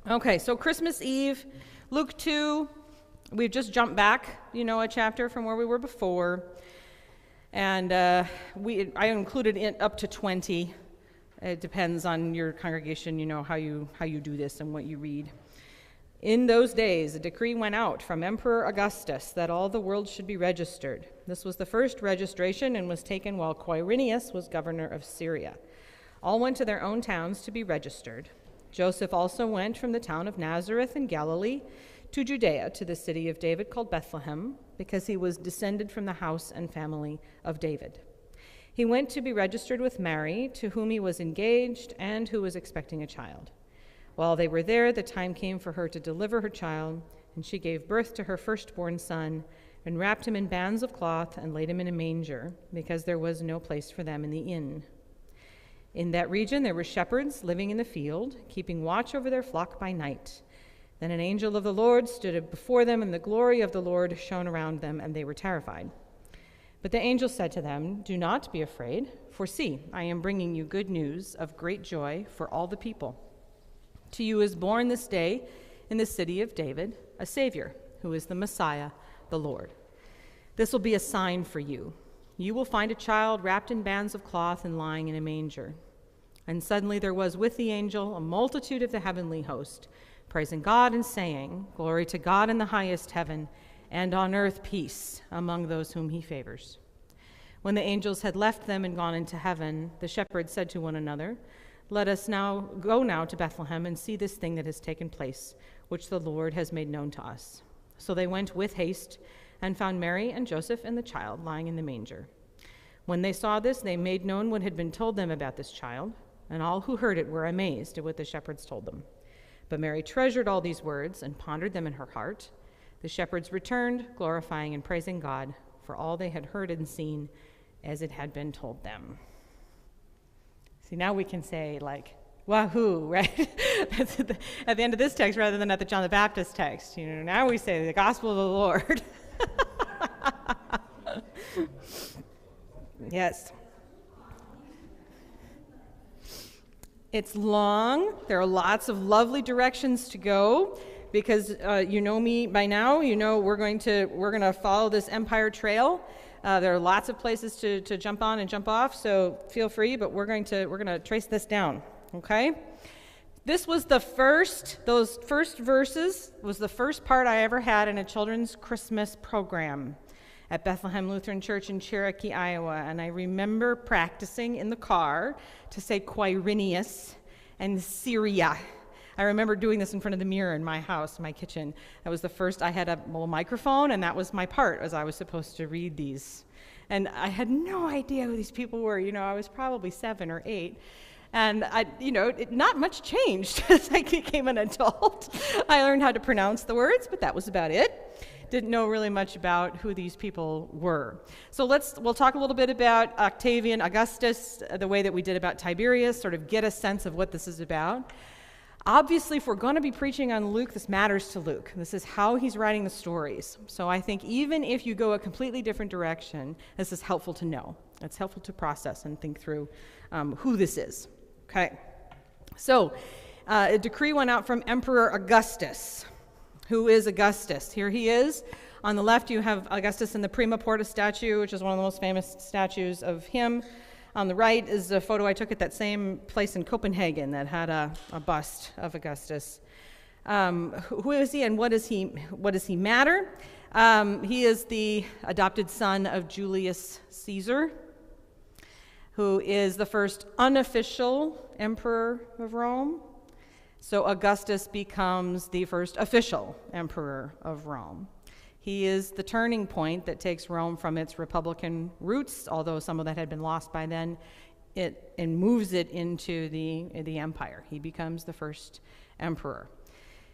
Okay, so Christmas Eve, Luke 2, we've just jumped back, a chapter from where we were before. And I included it up to 20. It depends on your congregation, how you do this and what you read. In those days, a decree went out from Emperor Augustus that all the world should be registered. This was the first registration and was taken while Quirinius was governor of Syria. All went to their own towns to be registered. Joseph also went from the town of Nazareth in Galilee to Judea, to the city of David called Bethlehem, because he was descended from the house and family of David. He went to be registered with Mary, to whom he was engaged and who was expecting a child. While they were there, the time came for her to deliver her child, and she gave birth to her firstborn son, and wrapped him in bands of cloth and laid him in a manger, because there was no place for them in the inn. In that region there were shepherds living in the field, keeping watch over their flock by night. Then an angel of the Lord stood before them, and the glory of the Lord shone around them, and they were terrified. But the angel said to them, "Do not be afraid, for see, I am bringing you good news of great joy for all the people. To you is born this day in the city of David a Savior, who is the Messiah, the Lord. This will be a sign for you. You will find a child wrapped in bands of cloth and lying in a manger." And suddenly there was with the angel a multitude of the heavenly host, praising God and saying, "Glory to God in the highest heaven, and on earth peace among those whom he favors." When the angels had left them and gone into heaven, the shepherds said to one another, "Let us go now to Bethlehem and see this thing that has taken place, which the Lord has made known to us." So they went with haste and found Mary and Joseph and the child lying in the manger. When they saw this, they made known what had been told them about this child, and all who heard it were amazed at what the shepherds told them. But Mary treasured all these words and pondered them in her heart. The shepherds returned, glorifying and praising God for all they had heard and seen as it had been told them. See, now we can say, wahoo, right? That's at the end of this text rather than at the John the Baptist text. Now we say the gospel of the Lord. Yes. It's long. There are lots of lovely directions to go, because you know me by now. We're going to follow this Empire Trail. There are lots of places to jump on and jump off, so feel free. But we're going to trace this down. Okay. This was those first verses was the first part I ever had in a children's Christmas program at Bethlehem Lutheran Church in Cherokee, Iowa. And I remember practicing in the car to say Quirinius and Syria. I remember doing this in front of the mirror in my house, my kitchen. That was the first. I had a little microphone, and that was my part, as I was supposed to read these. And I had no idea who these people were. I was probably 7 or 8. And not much changed as I became an adult. I learned how to pronounce the words, but that was about it. Didn't know really much about who these people were. So we'll talk a little bit about Octavian Augustus, the way that we did about Tiberius, sort of get a sense of what this is about. Obviously, if we're going to be preaching on Luke, this matters to Luke. This is how he's writing the stories. So I think even if you go a completely different direction, this is helpful to know. It's helpful to process and think through who this is. Okay. So a decree went out from Emperor Augustus. Who is Augustus? Here he is. On the left, you have Augustus in the Prima Porta statue, which is one of the most famous statues of him. On the right is a photo I took at that same place in Copenhagen that had a bust of Augustus. Who is he, and what does he matter? He is the adopted son of Julius Caesar, who is the first unofficial emperor of Rome. So Augustus becomes the first official emperor of Rome. He is the turning point that takes Rome from its republican roots, although some of that had been lost by then, and moves it into the empire. He becomes the first emperor.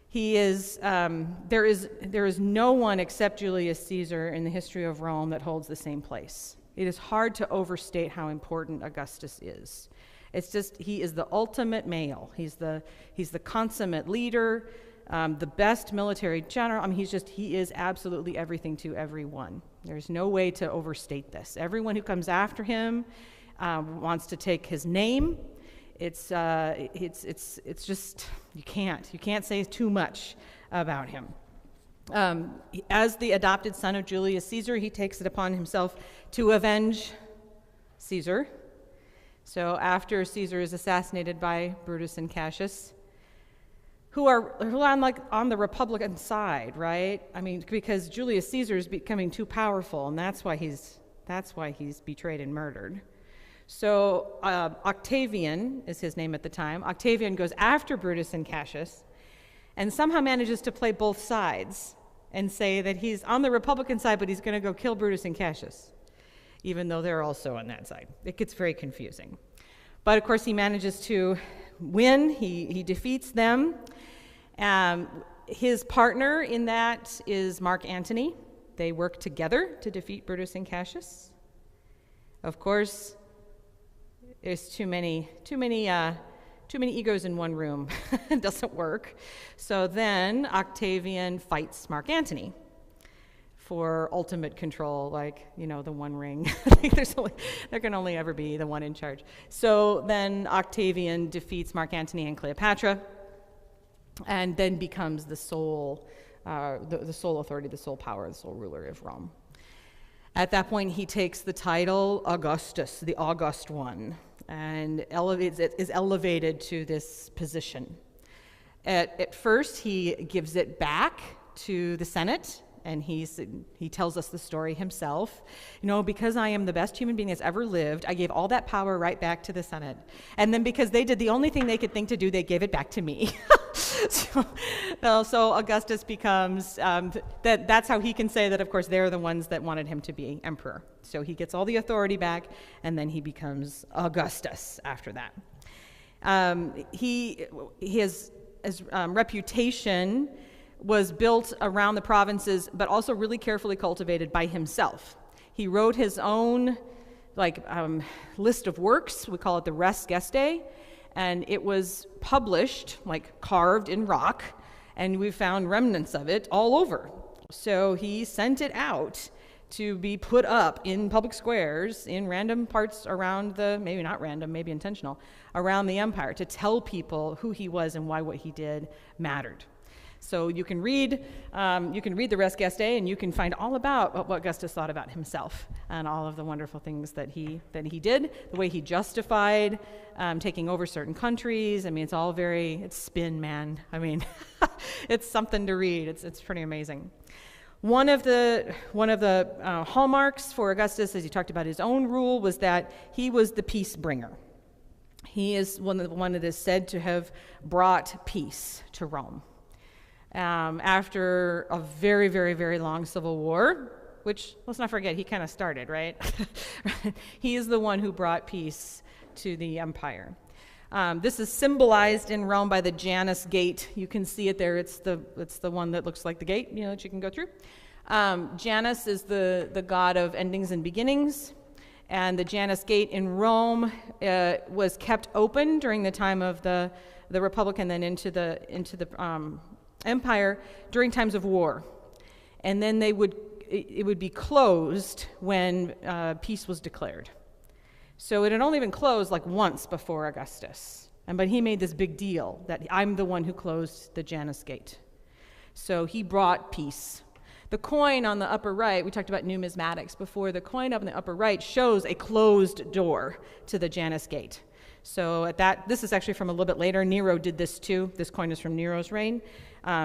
He is there is no one except Julius Caesar in the history of Rome that holds the same place. It is hard to overstate how important Augustus is. It's just, he is the ultimate male. He's the consummate leader, the best military general. I mean, he is absolutely everything to everyone. There's no way to overstate this. Everyone who comes after him wants to take his name. it's just, you can't say too much about him. As the adopted son of Julius Caesar, he takes it upon himself to avenge Caesar. So after Caesar is assassinated by Brutus and Cassius, who are on the Republican side, right? I mean, because Julius Caesar is becoming too powerful, and that's why he's betrayed and murdered. So Octavian is his name at the time. Octavian goes after Brutus and Cassius and somehow manages to play both sides and say that he's on the Republican side, but he's going to go kill Brutus and Cassius, even though they're also on that side. It gets very confusing. But of course, he manages to win. He defeats them. His partner in that is Mark Antony. They work together to defeat Brutus and Cassius. Of course, there's too many egos in one room. It doesn't work. So then Octavian fights Mark Antony for ultimate control, like, the one ring. I think there can only ever be the one in charge. So then Octavian defeats Mark Antony and Cleopatra, and then becomes the sole authority, the sole power, the sole ruler of Rome. At that point, he takes the title Augustus, the August One, and is elevated to this position. At first, he gives it back to the Senate, and he tells us the story himself. Because I am the best human being that's ever lived, I gave all that power right back to the Senate. And then because they did the only thing they could think to do, they gave it back to me. So Augustus becomes, that's how he can say that, of course, they're the ones that wanted him to be emperor. So he gets all the authority back, and then he becomes Augustus after that. His reputation was built around the provinces, but also really carefully cultivated by himself. He wrote his own list of works. We call it the Res Gestae, and it was published, carved in rock, and we found remnants of it all over. So he sent it out to be put up in public squares in random parts around maybe not random, maybe intentional, around the empire, to tell people who he was and why what he did mattered. So you can read the Res Gestae, and you can find all about what Augustus thought about himself and all of the wonderful things that he did, the way he justified taking over certain countries. I mean, it's spin, man. I mean, it's something to read. It's pretty amazing. One of the hallmarks for Augustus, as he talked about his own rule, was that he was the peace bringer. He is one that is said to have brought peace to Rome. After a very, very, very long civil war, which, let's not forget, he kind of started, right? He is the one who brought peace to the empire. This is symbolized in Rome by the Janus Gate. You can see it there. It's the one that looks like the gate, that you can go through. Janus is the god of endings and beginnings, and the Janus Gate in Rome was kept open during the time of the Republic, and then into the empire during times of war, and then it would be closed when peace was declared. So it had only been closed once before Augustus, but he made this big deal that I'm the one who closed the Janus Gate. So he brought peace. The coin on the upper right, we talked about numismatics before, the coin up in the upper right shows a closed door to the Janus Gate. So this is actually from a little bit later. Nero did this too. This coin is from Nero's reign.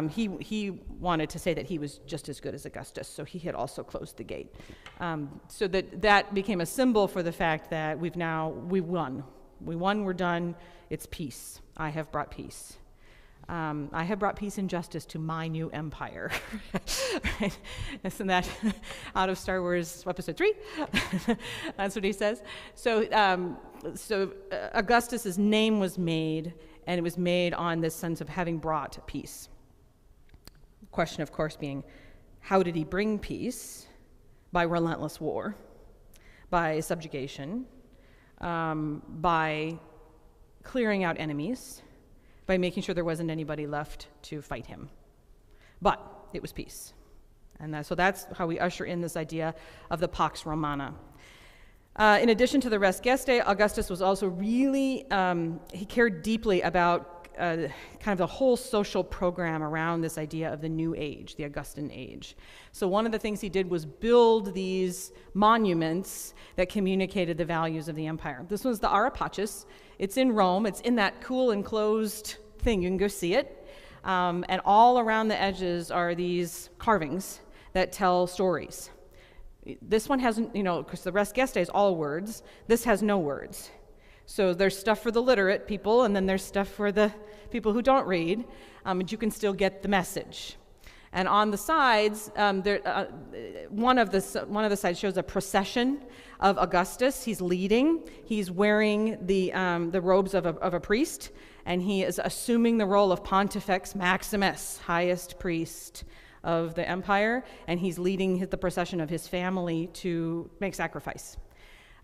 He wanted to say that he was just as good as Augustus, so he had also closed the gate. So that became a symbol for the fact that we won. We won, we're done, it's peace. I have brought peace. I have brought peace and justice to my new empire. Right? Isn't that out of Star Wars Episode 3? That's what he says. So Augustus's name was made, and it was made on this sense of having brought peace. The question, of course, being, how did he bring peace? By relentless war, by subjugation, by clearing out enemies, by making sure there wasn't anybody left to fight him. But it was peace. And so that's how we usher in this idea of the Pax Romana. In addition to the res gestae, Augustus was also really, he cared deeply about kind of the whole social program around this idea of the new age, the Augustan age. So one of the things he did was build these monuments that communicated the values of the empire. This was the Ara Pacis. It's in Rome. It's in that cool enclosed thing. You can go see it. And all around the edges are these carvings that tell stories. This one hasn't, because the res gestae is all words. This has no words. So there's stuff for the literate people, and then there's stuff for the people who don't read, but you can still get the message. And on the sides, one of the sides shows a procession of Augustus. He's leading. He's wearing the robes of a priest, and he is assuming the role of Pontifex Maximus, highest priest of the empire, and he's leading the procession of his family to make sacrifice.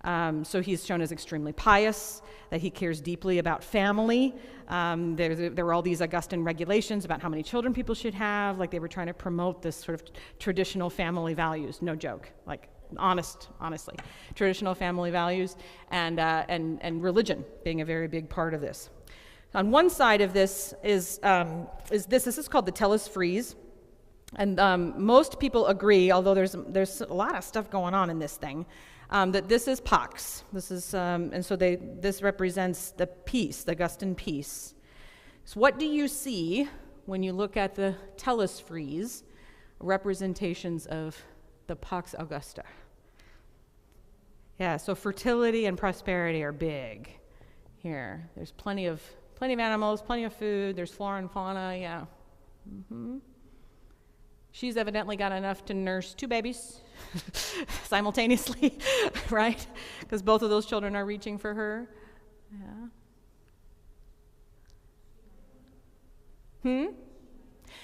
So he's shown as extremely pious, that he cares deeply about family. There were all these Augustan regulations about how many children people should have, like they were trying to promote this sort of traditional family values, no joke, like honestly, traditional family values, and religion being a very big part of this. On one side of this is this is called the Tellus Frieze. And most people agree, although there's a lot of stuff going on in this thing, that this is Pax. This is, and so this represents the peace, the Augustan peace. So what do you see when you look at the Tellus Frieze, representations of the Pax Augusta? Yeah, so fertility and prosperity are big here. There's plenty of animals, plenty of food. There's flora and fauna. Yeah. Mm-hmm. She's evidently got enough to nurse 2 babies simultaneously, right? Because both of those children are reaching for her. Yeah.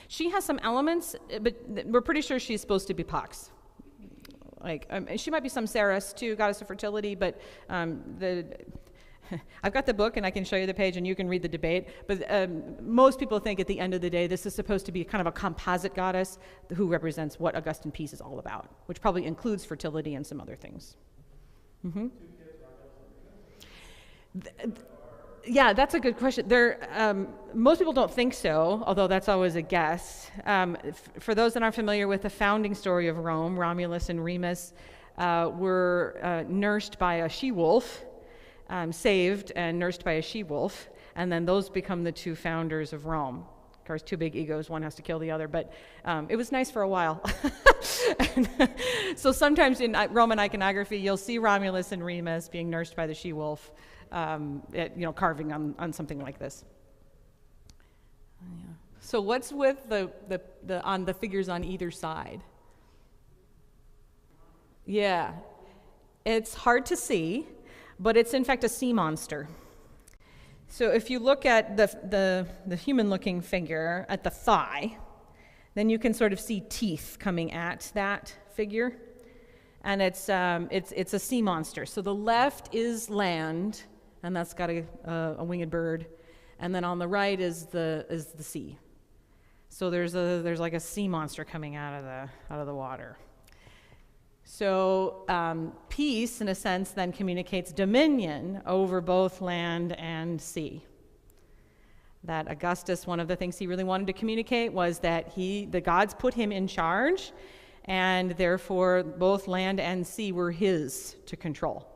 She has some elements, but we're pretty sure she's supposed to be Pax. Like, she might be some Ceres too, goddess of fertility, but I've got the book and I can show you the page and you can read the debate, but most people think at the end of the day this is supposed to be kind of a composite goddess who represents what Augustan peace is all about, which probably includes fertility and some other things. Mm-hmm. Yeah, that's a good question. Most people don't think so, although that's always a guess. For those that aren't familiar with the founding story of Rome, Romulus and Remus were nursed by a she-wolf, saved and nursed by a she-wolf, and then those become the 2 founders of Rome. Of course, 2 big egos, one has to kill the other, but it was nice for a while. So sometimes in Roman iconography, you'll see Romulus and Remus being nursed by the she-wolf, carving on something like this. Yeah. So what's with the figures on either side? Yeah, it's hard to see, but it's in fact a sea monster. So if you look at the human-looking figure at the thigh, then you can sort of see teeth coming at that figure, and it's a sea monster. So the left is land, and that's got a winged bird, and then on the right is the sea. So there's like a sea monster coming out of the water. So peace, in a sense, then communicates dominion over both land and sea. That Augustus, one of the things he really wanted to communicate was that the gods put him in charge, and therefore both land and sea were his to control.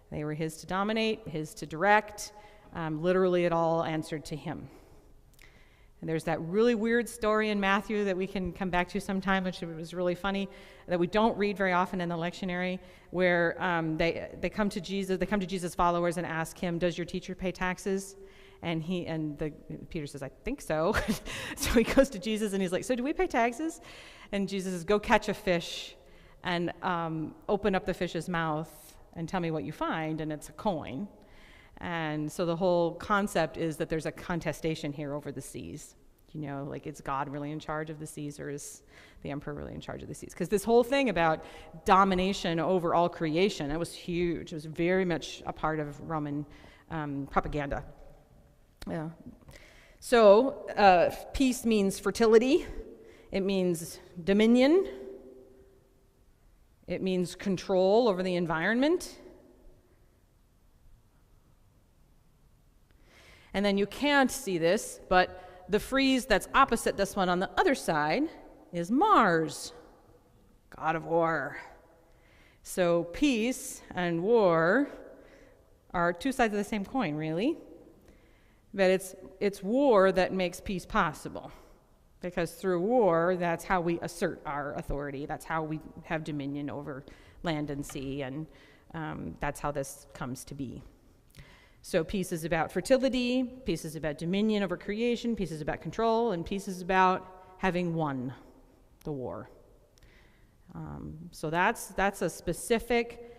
They were his to dominate, his to direct. Literally, it all answered to him. And there's that really weird story in Matthew that we can come back to sometime, which was really funny, that we don't read very often in the lectionary, where they come to Jesus' followers and ask him, "Does your teacher pay taxes?" And Peter says, "I think so." So he goes to Jesus and he's like, "So do we pay taxes?" And Jesus says, "Go catch a fish and open up the fish's mouth and tell me what you find," and it's a coin. And so the whole concept is that there's a contestation here over the seas. Like, is God really in charge of the seas, or is the emperor really in charge of the seas? Because this whole thing about domination over all creation, that was huge. It was very much a part of Roman propaganda. Yeah. So peace means fertility. It means dominion. It means control over the environment. And then you can't see this, but the frieze that's opposite this one on the other side is Mars, god of war. So peace and war are two sides of the same coin, really. But it's war that makes peace possible. Because through war, that's how we assert our authority. That's how we have dominion over land and sea, and that's how this comes to be. So peace is about fertility, peace is about dominion over creation, peace is about control, and peace is about having won the war. So that's a specific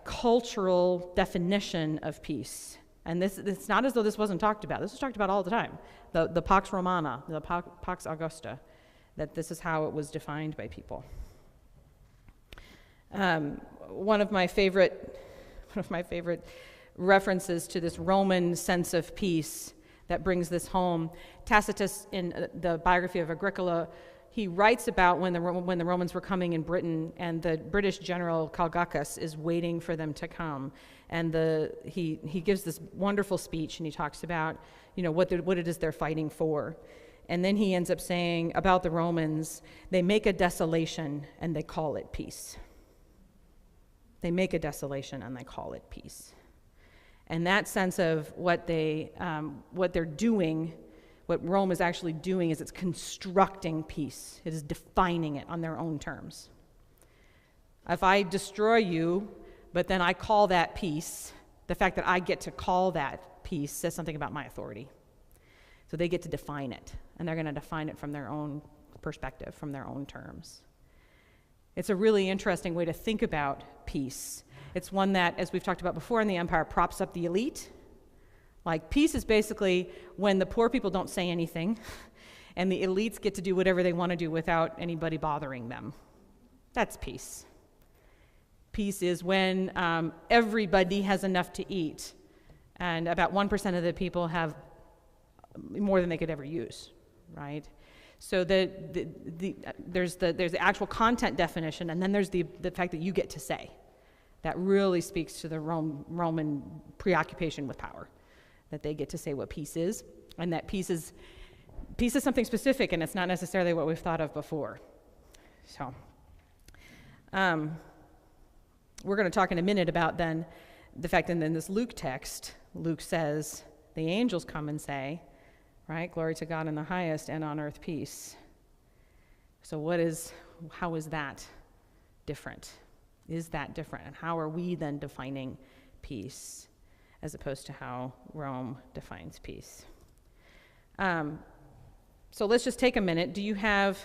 cultural definition of peace. And it's not as though this wasn't talked about. This was talked about all the time. The Pax Romana, the Pax Augusta, that this is how it was defined by people. One of my favorite references to this Roman sense of peace that brings this home, Tacitus, in the biography of Agricola, he writes about when the Romans were coming in Britain, and the British general Calgacus is waiting for them to come. And he gives this wonderful speech, and he talks about, what it is they're fighting for. And then he ends up saying about the Romans, they make a desolation and they call it peace. They make a desolation and they call it peace. And that sense of what they're doing, what Rome is actually doing, is it's constructing peace. It is defining it on their own terms. If I destroy you, but then I call that peace, the fact that I get to call that peace says something about my authority. So they get to define it, and they're going to define it from their own perspective, from their own terms. It's a really interesting way to think about peace. It's one that, as we've talked about before in the empire, props up the elite. Like, peace is basically when the poor people don't say anything and the elites get to do whatever they want to do without anybody bothering them. That's peace. Peace is when everybody has enough to eat and about 1% of the people have more than they could ever use, right? So there's the actual content definition, and then there's the fact that you get to say. That really speaks to the Roman preoccupation with power, that they get to say what peace is, and that peace is something specific, and it's not necessarily what we've thought of before. So we're going to talk in a minute about then the fact that in this Luke text, Luke says, the angels come and say, right, glory to God in the highest and on earth peace. So how is that different? Is that different? And how are we then defining peace as opposed to how Rome defines peace? So let's just take a minute. Do you have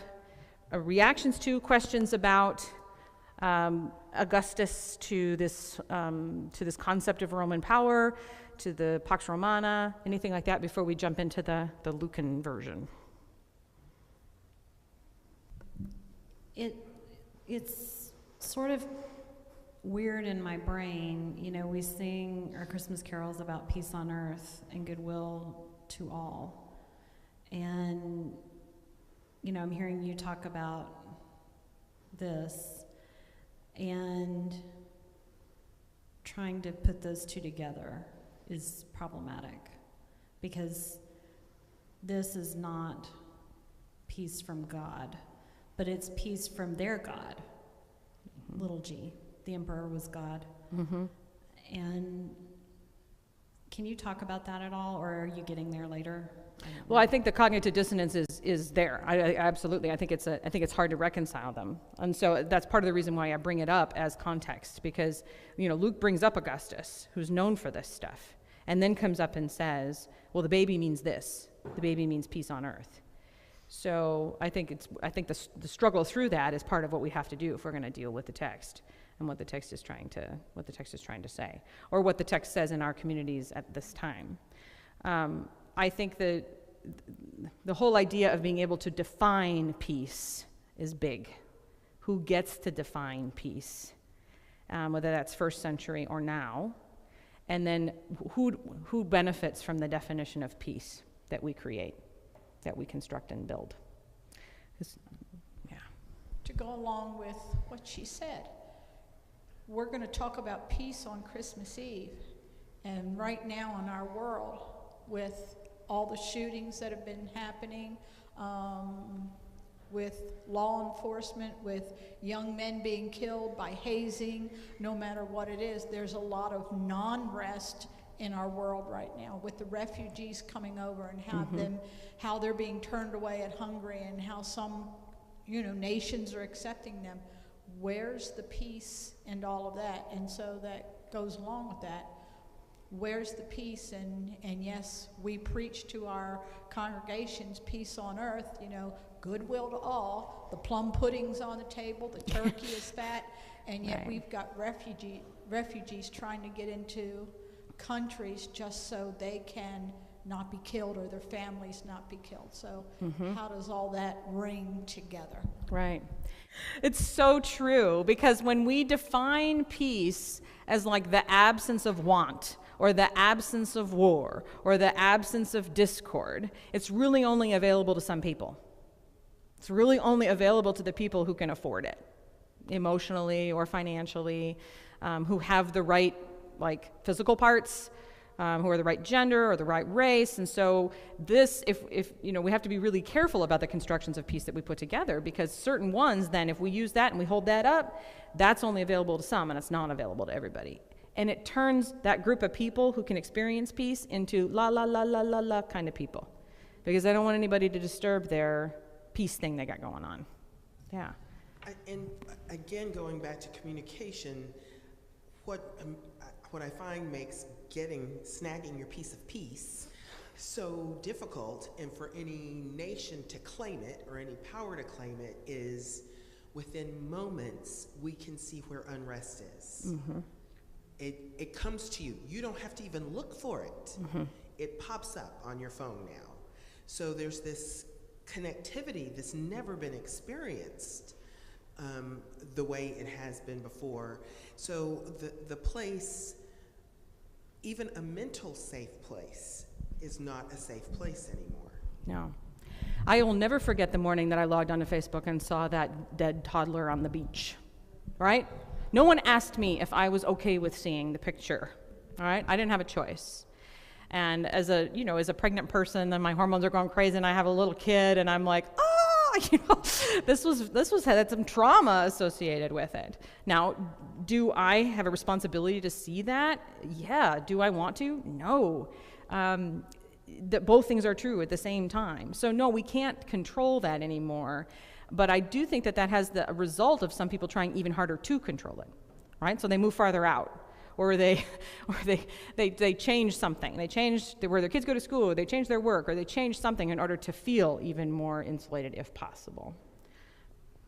reactions to, questions about Augustus, to this concept of Roman power, to the Pax Romana, anything like that before we jump into the Lucan version? It's sort of weird in my brain. We sing our Christmas carols about peace on earth and goodwill to all. And, I'm hearing you talk about this and trying to put those two together is problematic, because this is not peace from God, but it's peace from their God, little g. The emperor was God. Mm-hmm. And can you talk about that at all, or are you getting there later? Well, I think the cognitive dissonance is there. I absolutely. I think it's hard to reconcile them, and so that's part of the reason why I bring it up as context, because Luke brings up Augustus, who's known for this stuff, and then comes up and says, "Well, the baby means this. The baby means peace on earth." So I think the struggle through that is part of what we have to do if we're going to deal with the text and what the text is trying to say, or what the text says in our communities at this time. I think that the whole idea of being able to define peace is big. Who gets to define peace, whether that's first century or now, and then who benefits from the definition of peace that we create, that we construct and build? To go along with what she said, we're going to talk about peace on Christmas Eve. And right now in our world, with all the shootings that have been happening, with law enforcement, with young men being killed by hazing, no matter what it is, there's a lot of non-rest in our world right now, with the refugees coming over and how they're being turned away at Hungary, and how some, nations are accepting them. Where's the peace and all of that? And so that goes along with that. Where's the peace? And yes, we preach to our congregations peace on earth, goodwill to all. The plum pudding's on the table, the turkey is fat, and yet Right. we've got refugees trying to get into countries just so they can not be killed or their families not be killed. So how does all that ring together? Right. It's so true, because when we define peace as like the absence of want, or the absence of war, or the absence of discord, it's really only available to some people. It's really only available to the people who can afford it, emotionally or financially, who have the right physical parts, who are the right gender or the right race. And so this, if we have to be really careful about the constructions of peace that we put together, because certain ones, then if we use that and we hold that up, that's only available to some and it's not available to everybody. And it turns that group of people who can experience peace into la la la la la la kind of people, because I don't want anybody to disturb their peace thing they got going on. Yeah. And again, going back to communication, what I find makes snagging your piece of peace so difficult, and for any nation to claim it or any power to claim it, is within moments we can see where unrest is. Mm-hmm. It comes to you. You don't have to even look for it. Mm-hmm. It pops up on your phone now. So there's this connectivity that's never been experienced the way it has been before. So the place, even a mental safe place, is not a safe place anymore. No. I will never forget the morning that I logged onto Facebook and saw that dead toddler on the beach, right? No one asked me if I was okay with seeing the picture, all right? I didn't have a choice. And as a pregnant person, and my hormones are going crazy, and I have a little kid, and I'm like, this had some trauma associated with it. Now, do I have a responsibility to see that? Yeah. Do I want to? No. That both things are true at the same time. So no, we can't control that anymore. But I do think that has the result of some people trying even harder to control it, right? So they move farther out, or they change something. They change where their kids go to school, or they change their work, or they change something in order to feel even more insulated if possible.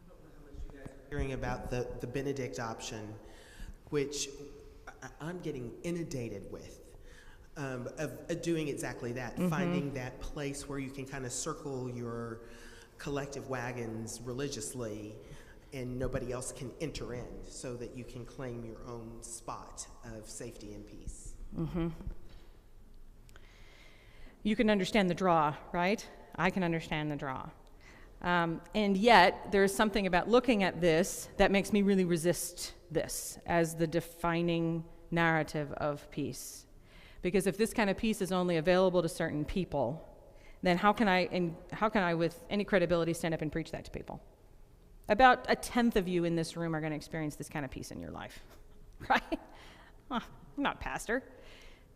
I don't know how much you guys are hearing about the Benedict option, which I'm getting inundated with, of doing exactly that, finding that place where you can kind of circle your collective wagons religiously and nobody else can enter in, so that you can claim your own spot of safety and peace. Mm-hmm. You can understand the draw, right? I can understand the draw. And yet, there's something about looking at this that makes me really resist this as the defining narrative of peace. Because if this kind of peace is only available to certain people, then how can I with any credibility stand up and preach that to people? About 1/10 of you in this room are going to experience this kind of peace in your life, right? I'm not a pastor.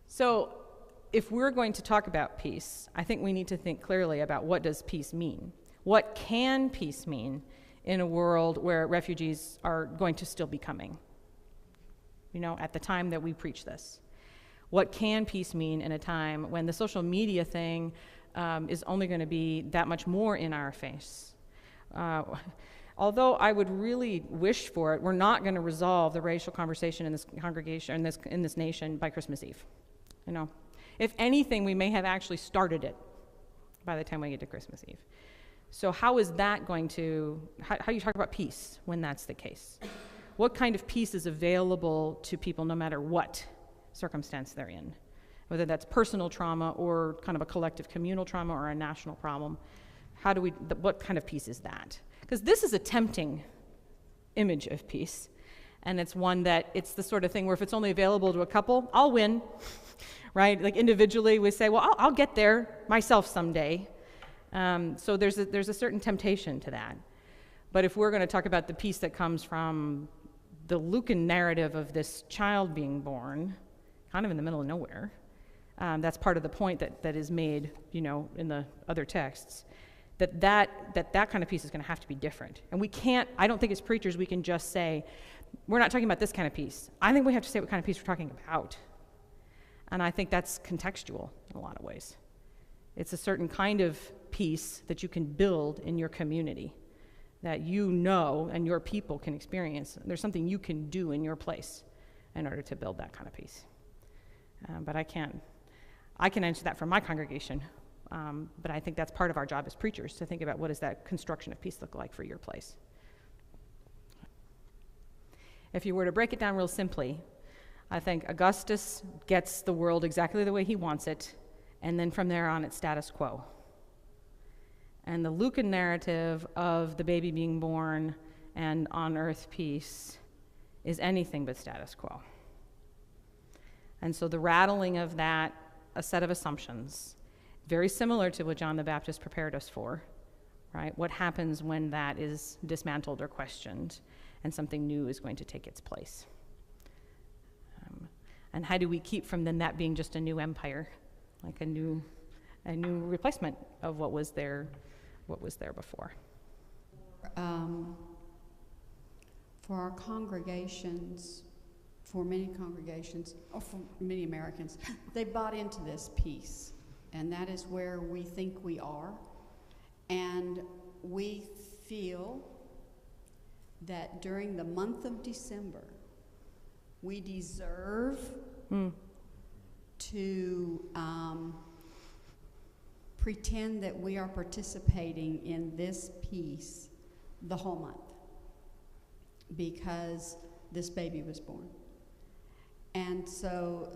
So if we're going to talk about peace, I think we need to think clearly about what does peace mean? What can peace mean in a world where refugees are going to still be coming? At the time that we preach this. What can peace mean in a time when the social media thing is only going to be that much more in our face? Although I would really wish for it, we're not going to resolve the racial conversation in this congregation, in this nation, by Christmas Eve. If anything, we may have actually started it by the time we get to Christmas Eve. So how is that going to, how do you talk about peace when that's the case? What kind of peace is available to people no matter what circumstance they're in? Whether that's personal trauma or kind of a collective communal trauma or a national problem. What kind of peace is that? Because this is a tempting image of peace. And it's one that, it's the sort of thing where if it's only available to a couple, I'll win, right? Like individually, we say, well, I'll get there myself someday. So there's a certain temptation to that. But if we're going to talk about the piece that comes from the Lucan narrative of this child being born, kind of in the middle of nowhere, that's part of the point that is made, you know, in the other texts, that kind of piece is going to have to be different. And we can't, I don't think as preachers we can just say, we're not talking about this kind of piece. I think we have to say what kind of piece we're talking about. And I think that's contextual in a lot of ways. It's a certain kind of piece that you can build in your community, that you know and your people can experience. There's something you can do in your place in order to build that kind of piece. But I can answer that for my congregation, but I think that's part of our job as preachers, to think about what does that construction of peace look like for your place. If you were to break it down real simply, I think Augustus gets the world exactly the way he wants it, and then from there on it's status quo. And the Lucan narrative of the baby being born and on earth peace is anything but status quo. And so the rattling of that, a set of assumptions, very similar to what John the Baptist prepared us for, right? What happens when that is dismantled or questioned and something new is going to take its place? And how do we keep from then that being just a new empire, like a new replacement of what was there before? For our congregations, for many congregations, or for many Americans, they bought into this piece, and that is where we think we are, and we feel that during the month of December, we deserve to pretend that we are participating in this piece the whole month because this baby was born. And so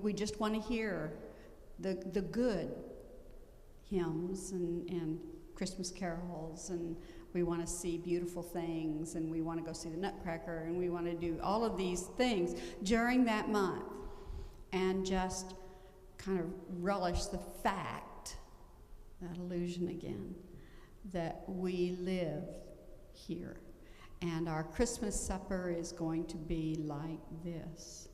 we just want to hear the good hymns and Christmas carols, and we want to see beautiful things, and we want to go see the Nutcracker, and we want to do all of these things during that month and just kind of relish the fact, that illusion again, that we live here. And our Christmas supper is going to be like this.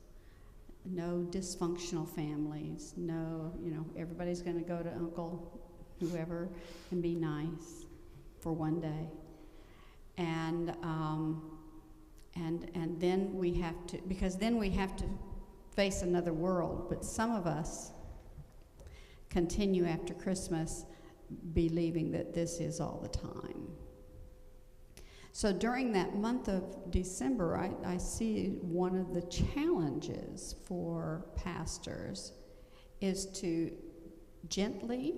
No dysfunctional families, no, everybody's going to go to Uncle whoever and be nice for one day. And then we have to, because then we have to face another world. But some of us continue after Christmas believing that this is all the time. So during that month of December, I see one of the challenges for pastors is to gently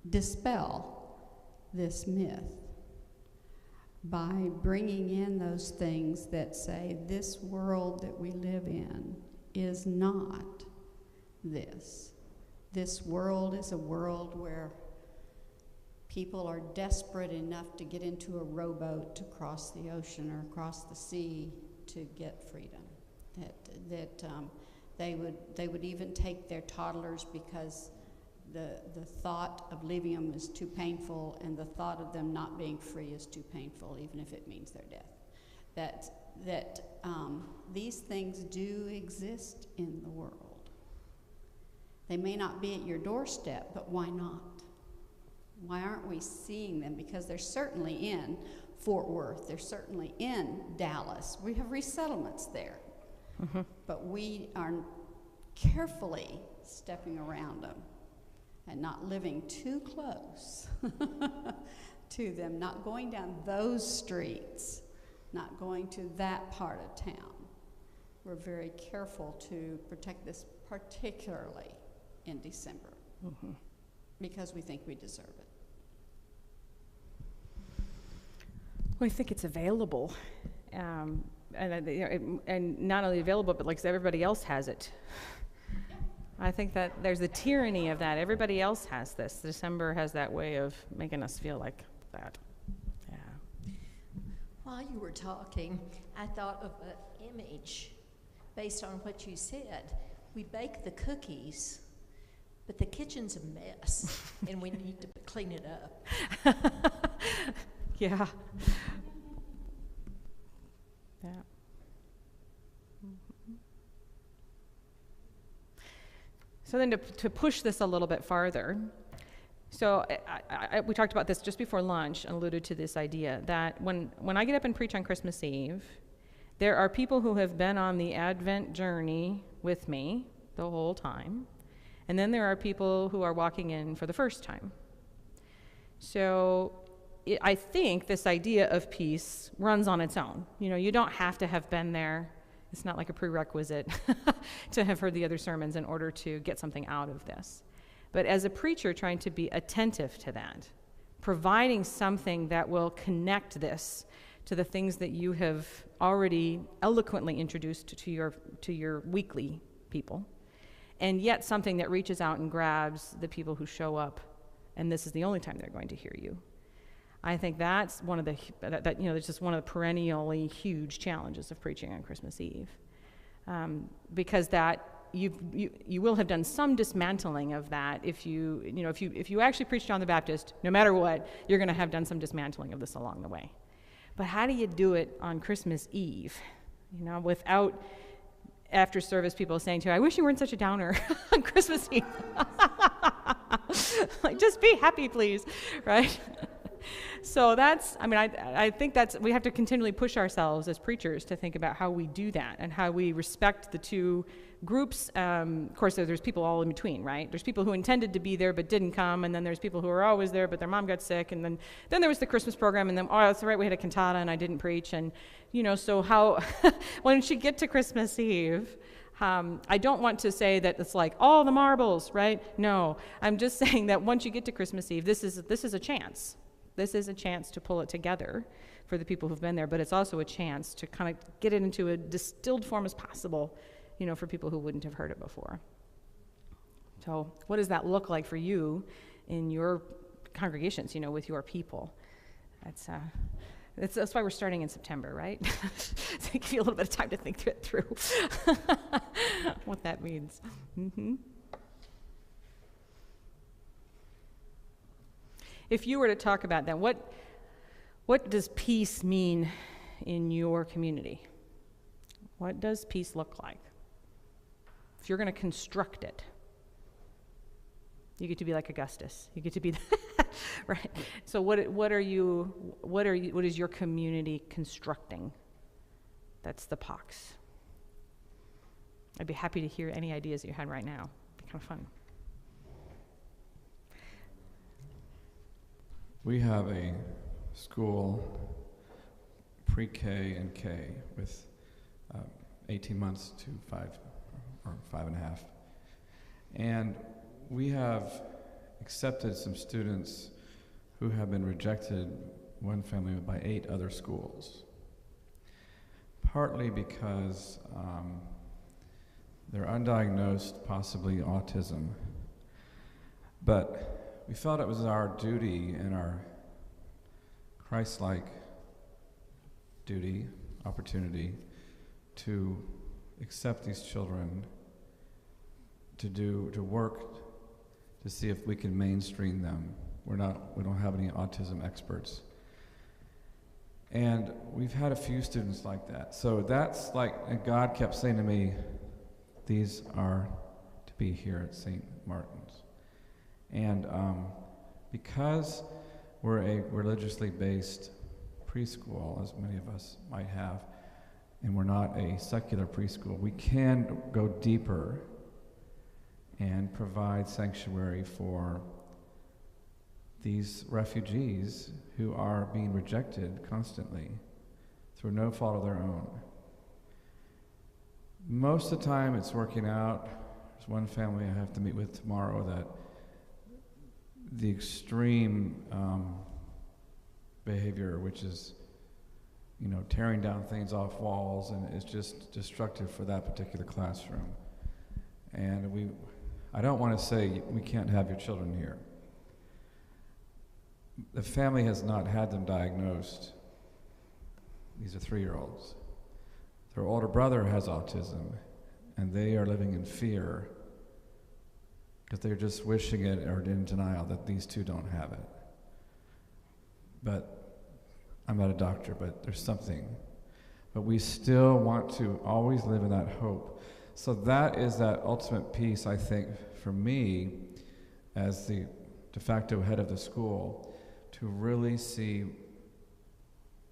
dispel this myth by bringing in those things that say this world that we live in is not this. This world is a world where people are desperate enough to get into a rowboat to cross the ocean or across the sea to get freedom. That they would even take their toddlers because the thought of leaving them is too painful, and the thought of them not being free is too painful, even if it means their death. That these things do exist in the world. They may not be at your doorstep, but why not? Why aren't we seeing them? Because they're certainly in Fort Worth. They're certainly in Dallas. We have resettlements there. Mm-hmm. But we are carefully stepping around them and not living too close to them, not going down those streets, not going to that part of town. We're very careful to protect this, particularly in December, mm-hmm. because we think we deserve it. Well, I think it's available, and not only available, but like everybody else has it. I think that there's the tyranny of that. Everybody else has this. December has that way of making us feel like that. Yeah. While you were talking, I thought of an image based on what you said. We bake the cookies, but the kitchen's a mess, and we need to clean it up. Yeah. Yeah. So then to push this a little bit farther, so we talked about this just before lunch and alluded to this idea that when I get up and preach on Christmas Eve, there are people who have been on the Advent journey with me the whole time, and then there are people who are walking in for the first time. So I think this idea of peace runs on its own. You know, you don't have to have been there. It's not like a prerequisite to have heard the other sermons in order to get something out of this. But as a preacher, trying to be attentive to that, providing something that will connect this to the things that you have already eloquently introduced to your weekly people, and yet something that reaches out and grabs the people who show up, and this is the only time they're going to hear you. I think that's one of the it's just one of the perennially huge challenges of preaching on Christmas Eve, because that you will have done some dismantling of that if you actually preach John the Baptist. No matter what, you're going to have done some dismantling of this along the way. But how do you do it on Christmas Eve? You know, without after service people saying to you, "I wish you weren't such a downer on Christmas Eve." Like, just be happy, please, right? So I think we have to continually push ourselves as preachers to think about how we do that and how we respect the two groups. Of course, there's people all in between, right? There's people who intended to be there but didn't come, and then there's people who are always there but their mom got sick, and then there was the Christmas program, and then, oh, that's right, we had a cantata and I didn't preach, and, so how, once you get to Christmas Eve, I don't want to say that it's like all the marbles, right? No, I'm just saying that once you get to Christmas Eve, this is a chance. This is a chance to pull it together for the people who've been there, but it's also a chance to kind of get it into a distilled form as possible, for people who wouldn't have heard it before. So what does that look like for you in your congregations, with your people? That's why we're starting in September, right? So give you a little bit of time to think through what that means. Mm-hmm. If you were to talk about that, what does peace mean in your community? What does peace look like? If you're going to construct it, you get to be like Augustus. You get to be right. So what is your community constructing? That's the POX. I'd be happy to hear any ideas that you had right now. It'd be kind of fun. We have a school, pre-K and K, with 18 months to 5 or 5.5. And we have accepted some students who have been rejected, one family by 8 other schools. Partly because they're undiagnosed, possibly autism. But we felt it was our duty and our Christ-like duty, opportunity, to accept these children, to work to see if we can mainstream them. We don't have any autism experts. And we've had a few students like that. So that's and God kept saying to me, these are to be here at St. Martin's. And because we're a religiously based preschool, as many of us might have, and we're not a secular preschool, we can go deeper and provide sanctuary for these refugees who are being rejected constantly through no fault of their own. Most of the time it's working out. There's one family I have to meet with tomorrow that the extreme behavior, which is, tearing down things off walls, and it's just destructive for that particular classroom. And I don't want to say we can't have your children here. The family has not had them diagnosed. These are 3-year-olds. Their older brother has autism, and they are living in fear because they're just wishing it or in denial that these two don't have it. But I'm not a doctor, but there's something. But we still want to always live in that hope. So that is that ultimate piece, I think, for me, as the de facto head of the school, to really see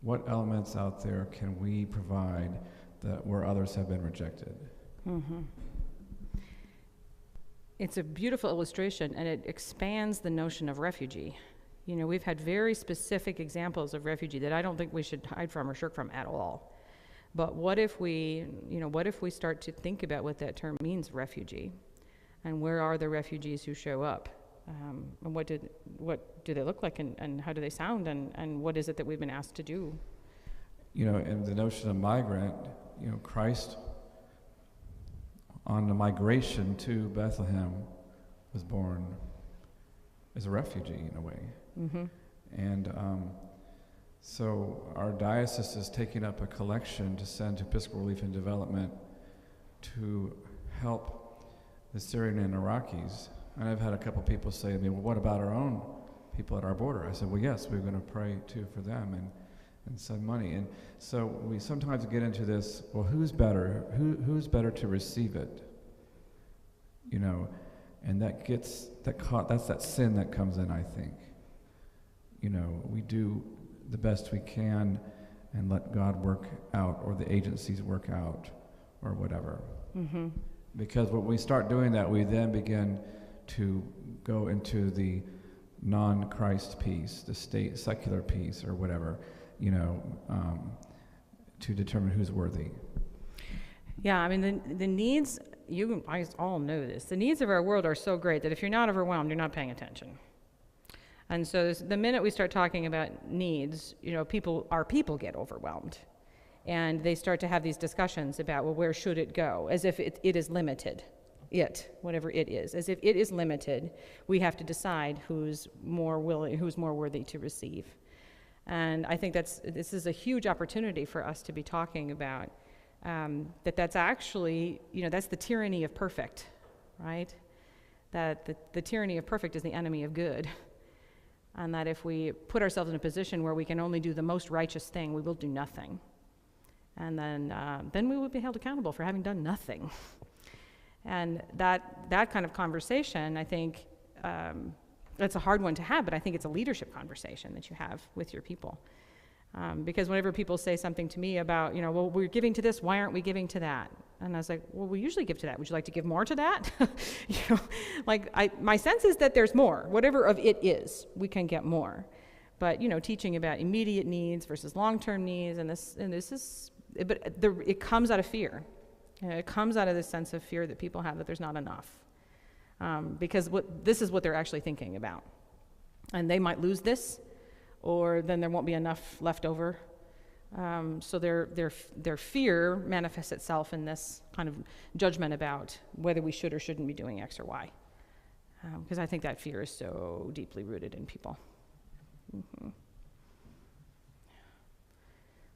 what elements out there can we provide that where others have been rejected. Mm-hmm. It's a beautiful illustration, and it expands the notion of refugee. You know, we've had very specific examples of refugee that I don't think we should hide from or shirk from at all. But what if we start to think about what that term means, refugee, and where are the refugees who show up, and what do they look like, and how do they sound, and what is it that we've been asked to do? You know, and the notion of migrant, you know, Christ on the migration to Bethlehem was born as a refugee in a way. Mm-hmm. And so our diocese is taking up a collection to send to Episcopal Relief and Development to help the Syrian and Iraqis. And I've had a couple people say to me, well, what about our own people at our border? I said, well, yes, we're going to pray too for them and send money. And so we sometimes get into this, well, who's better? Who's better to receive it? You know, and that's that sin that comes in, I think. You know, we do the best we can and let God work out, or the agencies work out, or whatever. Mm-hmm. Because when we start doing that, we then begin to go into the non-Christ piece, the state secular piece, or whatever, you know, to determine who's worthy. Yeah, I mean, the needs, you guys all know this, the needs of our world are so great that if you're not overwhelmed, you're not paying attention. And so the minute we start talking about needs, you know, our people get overwhelmed. And they start to have these discussions about, well, where should it go? As if it is limited, whatever it is. As if it is limited, we have to decide who's more worthy to receive. And I think this is a huge opportunity for us to be talking about that's actually, you know, that's the tyranny of perfect, right? That the tyranny of perfect is the enemy of good. And that if we put ourselves in a position where we can only do the most righteous thing, we will do nothing. And then we will be held accountable for having done nothing. And that kind of conversation, I think, that's a hard one to have, but I think it's a leadership conversation that you have with your people. Because whenever people say something to me about, you know, well, we're giving to this, why aren't we giving to that? And I was like, well, we usually give to that. Would you like to give more to that? You know, like my sense is that there's more. Whatever of it is, we can get more. But, you know, teaching about immediate needs versus long-term needs, it comes out of fear. It comes out of this sense of fear that people have that there's not enough. Because this is what they're actually thinking about. And they might lose this, or then there won't be enough left over. So their fear manifests itself in this kind of judgment about whether we should or shouldn't be doing X or Y. Because I think that fear is so deeply rooted in people. Mm-hmm.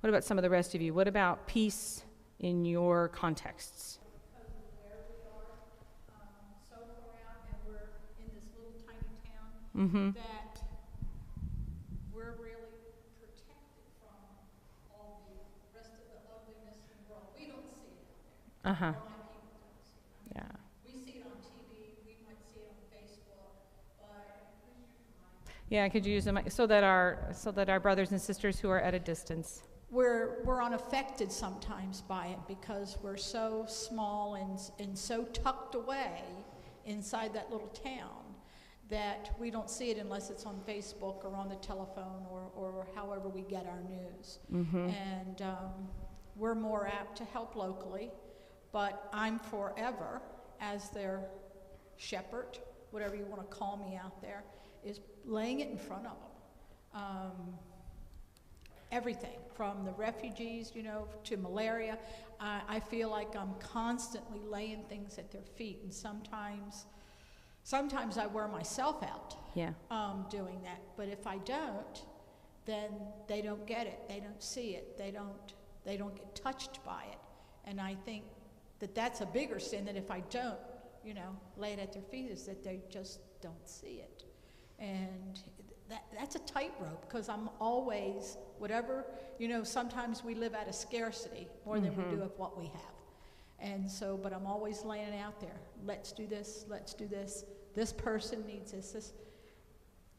What about some of the rest of you? What about peace in your contexts? Because of where we are, so far out, and we're in this little tiny town, Mm-hmm. that we're really protected from all the rest of the ugliness in the world. We don't see it out there. Uh-huh. Or my people don't see it. Yeah. We see it on TV, we might see it on Facebook, but Yeah, could you use the mic so that our brothers and sisters who are at a distance. we're unaffected sometimes by it because we're so small and so tucked away inside that little town that we don't see it unless it's on Facebook or on the telephone or however we get our news. Mm-hmm. And we're more apt to help locally, but I'm forever, as their shepherd, whatever you want to call me out there, is laying it in front of them. Everything from the refugees, you know, to malaria. I feel like I'm constantly laying things at their feet, and sometimes I wear myself out Yeah. doing that. But if I don't, then they don't get it, they don't see it, they don't get touched by it. And I think that that's a bigger sin, that if I don't, lay it at their feet, is that they just don't see it. And that's a tightrope, because I'm always, whatever, sometimes we live out of scarcity more than we do of what we have. And so, but I'm always laying it out there. Let's do this, this person needs this.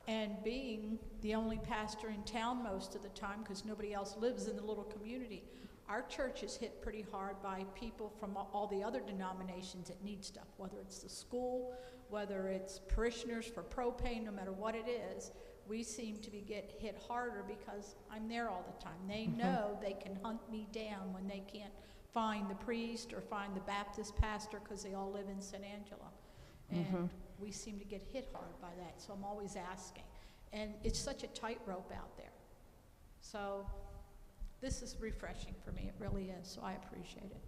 And being the only pastor in town most of the time, because nobody else lives in the little community, our church is hit pretty hard by people from all the other denominations that need stuff, whether it's the school, whether it's parishioners for propane, no matter what it is. We seem to get hit harder because I'm there all the time. They know they can hunt me down when they can't find the priest or find the Baptist pastor, because they all live in San Angelo. And we seem to get hit hard by that, so I'm always asking. And it's such a tightrope out there. So this is refreshing for me, it really is, so I appreciate it.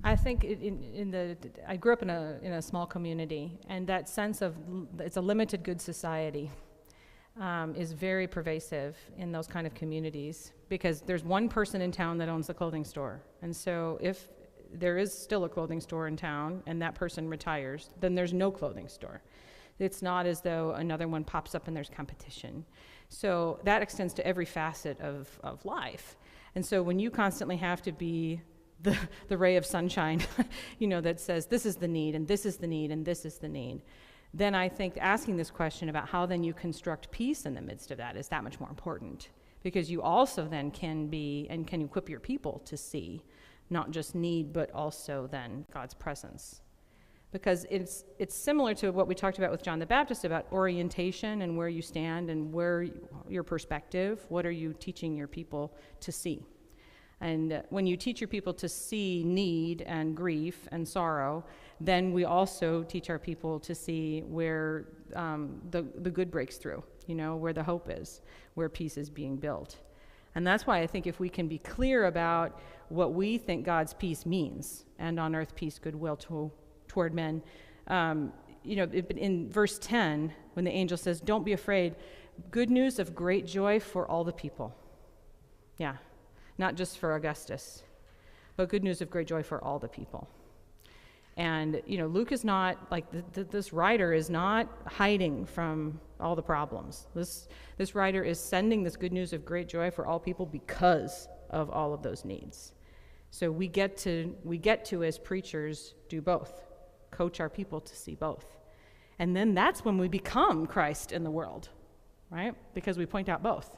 I think I grew up in a small community, and that sense of it's a limited good society is very pervasive in those kind of communities, because there's one person in town that owns the clothing store. And so if there is still a clothing store in town and that person retires, then there's no clothing store. It's not as though another one pops up and there's competition. So that extends to every facet of life. And so when you constantly have to be the ray of sunshine, that says this is the need and this is the need and this is the need, then I think asking this question about how then you construct peace in the midst of that is that much more important, because you also then can equip your people to see not just need, but also then God's presence. Because it's similar to what we talked about with John the Baptist about orientation and where you stand and where your perspective, what are you teaching your people to see? And when you teach your people to see need and grief and sorrow, then we also teach our people to see where the good breaks through, where the hope is, where peace is being built. And that's why I think if we can be clear about what we think God's peace means, and on earth peace, goodwill toward men, in verse 10, when the angel says, don't be afraid, good news of great joy for all the people. Yeah, not just for Augustus, but good news of great joy for all the people. And, Luke is not, this writer is not hiding from all the problems. This writer is sending this good news of great joy for all people because of all of those needs. So we get to, as preachers, do both, coach our people to see both. And then that's when we become Christ in the world, right? Because we point out both.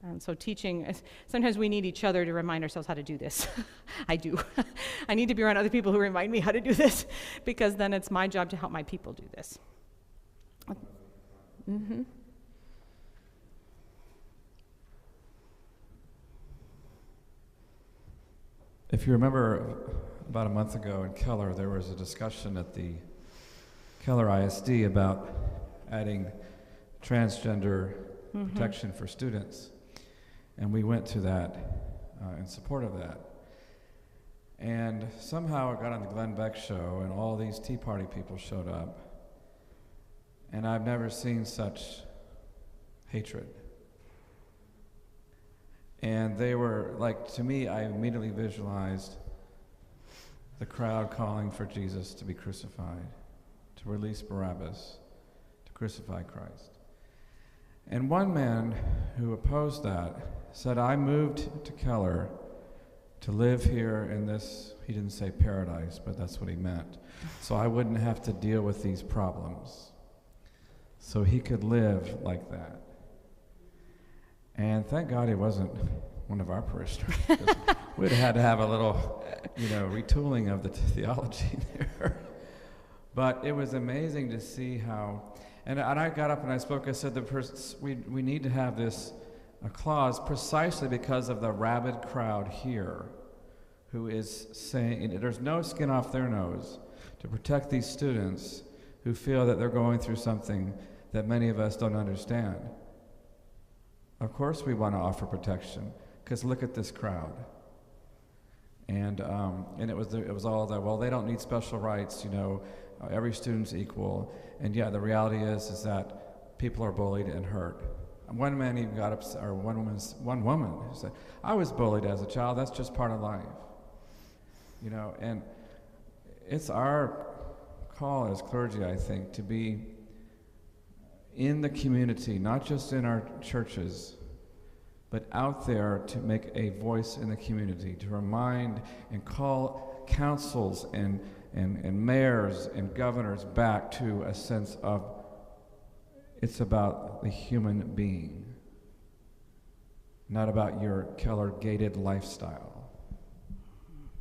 And so teaching, sometimes we need each other to remind ourselves how to do this. I do. I need to be around other people who remind me how to do this, because then it's my job to help my people do this. If you remember, about a month ago in Keller, there was a discussion at the Keller ISD about adding transgender protection for students. And we went to that in support of that. And somehow it got on the Glenn Beck show, and all these Tea Party people showed up. And I've never seen such hatred. And they were, to me, I immediately visualized the crowd calling for Jesus to be crucified, to release Barabbas, to crucify Christ. And one man who opposed that said, I moved to Keller to live here in this, he didn't say paradise, but that's what he meant, so I wouldn't have to deal with these problems. So he could live like that. And thank God he wasn't one of our parishioners. We'd have had to have a little, retooling of the theology there. But it was amazing to see how, and I got up and I spoke, I said, we need to have a clause precisely because of the rabid crowd here who is saying, there's no skin off their nose to protect these students who feel that they're going through something that many of us don't understand. Of course we want to offer protection, because look at this crowd. And it was all that, well, they don't need special rights, every student's equal. And yeah, the reality is that people are bullied and hurt. One man even got upset, or one woman who said, "I was bullied as a child. That's just part of life." You know, and it's our call as clergy, I think, to be in the community, not just in our churches, but out there to make a voice in the community, to remind and call councils and mayors and governors back to a sense of it's about the human being, not about your Keller-gated lifestyle,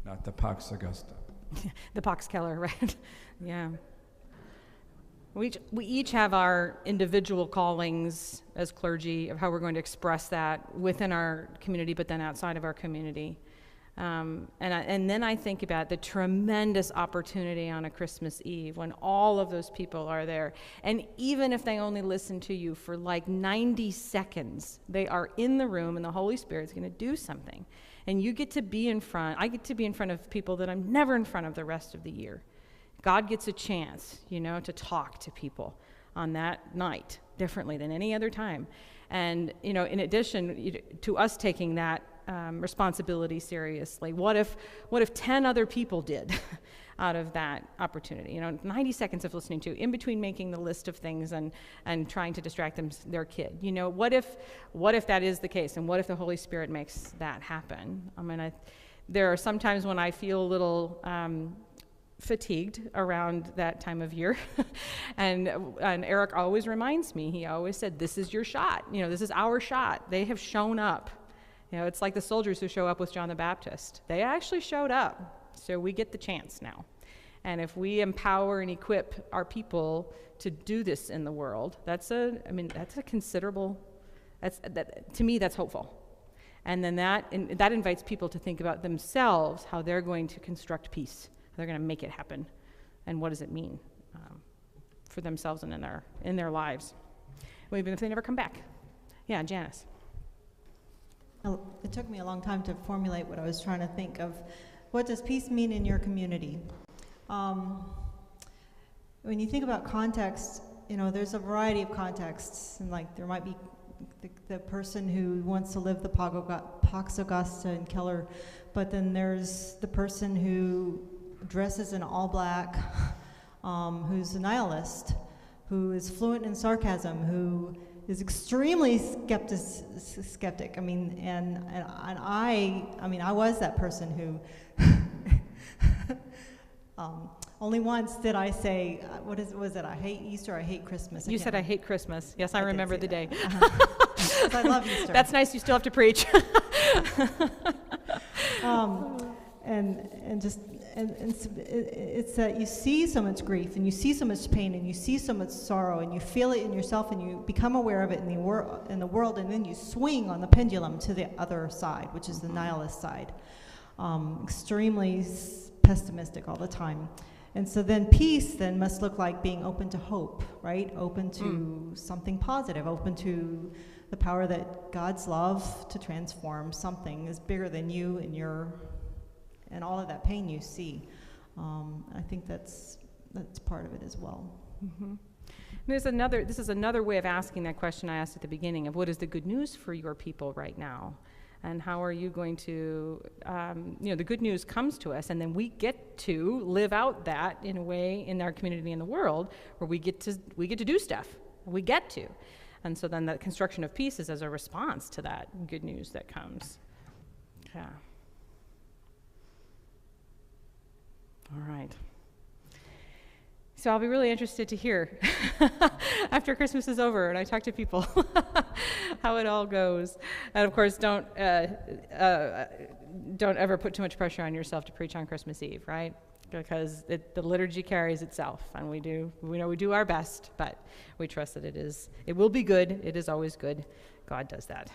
not the Pax Augusta. The Pax Keller, right? Yeah. We each have our individual callings as clergy of how we're going to express that within our community, but then outside of our community. And then I think about the tremendous opportunity on a Christmas Eve when all of those people are there. And even if they only listen to you for like 90 seconds, they are in the room and the Holy Spirit's going to do something. And you get to be in front. I get to be in front of people that I'm never in front of the rest of the year. God gets a chance, to talk to people on that night differently than any other time. And, in addition to us taking that responsibility seriously, what if 10 other people did out of that opportunity? 90 seconds of listening to, in between making the list of things and trying to distract their kid. What if that is the case, and what if the Holy Spirit makes that happen? There are some times when I feel a little fatigued around that time of year. and Eric always reminds me, he always said, this is your shot. This is our shot. They have shown up. It's like the soldiers who show up with John the Baptist. They actually showed up, so we get the chance now. And if we empower and equip our people to do this in the world, that's a considerable, to me, that's hopeful. And then that invites people to think about themselves, how they're going to construct peace. They're going to make it happen, and what does it mean for themselves and in their lives, even if they never come back. Yeah, Janice. It took me a long time to formulate what I was trying to think of. What does peace mean in your community? When you think about context, there's a variety of contexts, and there might be the person who wants to live the Pax Augusta in Keller, but then there's the person who dresses in all black, who's a nihilist, who is fluent in sarcasm, who is extremely skeptic. I was that person who only once did I say, was it? I hate Easter, I hate Christmas. You said I hate Christmas. Yes, I remember the day. I love Easter. That's nice, you still have to preach. It's that you see so much grief, and you see so much pain, and you see so much sorrow, and you feel it in yourself, and you become aware of it in the world, and then you swing on the pendulum to the other side, which is the nihilist side, extremely pessimistic all the time. And so then peace then must look like being open to hope, right? Open to something positive, open to the power that God's love to transform something is bigger than you and all of that pain you see. I think that's part of it as well. Mm-hmm. This is another way of asking that question I asked at the beginning of what is the good news for your people right now? And how are you going to, the good news comes to us, and then we get to live out that in a way in our community and the world where we get to do stuff. We get to. And so then that construction of peace is as a response to that good news that comes. Yeah. All right. So I'll be really interested to hear after Christmas is over and I talk to people how it all goes. And of course, don't ever put too much pressure on yourself to preach on Christmas Eve, right? Because the liturgy carries itself, and we know we do our best, but we trust that it will be good. It is always good. God does that.